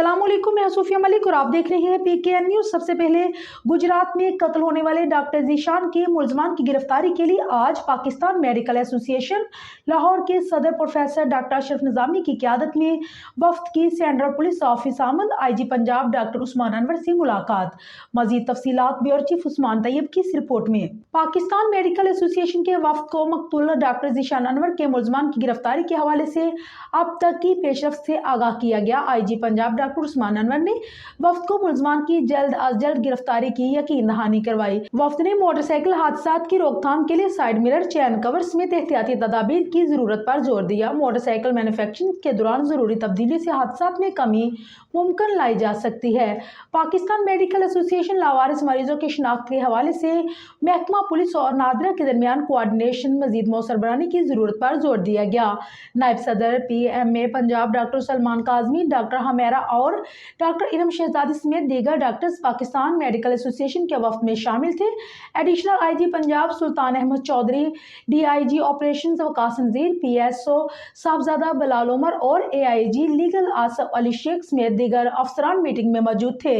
अस्सलाम वालेकुम, मैं सूफिया मलिक और आप देख रहे हैं PKN न्यूज़। सबसे पहले गुजरात में कत्ल होने वाले डॉक्टर ज़ीशान के मुलजमान की गिरफ्तारी के लिए आज पाकिस्तान मेडिकल एसोसिएशन लाहौर के सदर प्रोफेसर डॉक्टर अशरफ निज़ामी की क़यादत में वफ्द की सेंट्रल पुलिस ऑफिस आमद IG पंजाब डॉक्टर उस्मान अनवर से मुलाकात। मज़ीद तफसीलात ब्यूरो चीफ उस्मान तैयब की इस रिपोर्ट में। पाकिस्तान मेडिकल एसोसिएशन के वफ्द को मकतूल डॉक्टर ज़ीशान अनवर के मुलजमान की गिरफ्तारी के हवाले से अब तक की पेशरफ्त से आगाह किया गया। IG पंजाब डॉक्टर उस्मान अनवर ने वफ्द को मुलजमान की जल्द अज जल्द गिरफ्तारी की यकीन दहानी करवाई। वफ्द ने मोटरसाइकिल हादसात की रोकथाम के लिए साइड मिरर, चैन कवर समेत एहतियाती तदाबीर की जरूरत पर जोर दिया। मोटरसाइकिल मैन्युफैक्चरिंग के दौरान जरूरी तब्दीली से हादसात में कमी मुमकिन लाई जा सकती है। पाकिस्तान मेडिकल एसोसिएशन लावारिस मरीजों की शिनाख्त के हवाले से महकमा पुलिस और नादरा के दरमियान कोऑर्डिनेशन मजीद मौसर बनाने की जरूरत पर जोर दिया गया। नायब सदर PMA Punjab doctor Salman Kazmi, doctor Humaira और डॉक्टर इरम शहजादी समेत दीगर डॉक्टर्स पाकिस्तान मेडिकल एसोसिएशन के वफ्द में शामिल थे। एडिशनल IG पंजाब सुल्तान अहमद चौधरी, DIG ऑपरेशन वकास नज़ीर, PSO साहबजादा बिलाल उमर और AIG लीगल आसफ अली शेख समेत दीगर अफसरान मीटिंग में मौजूद थे।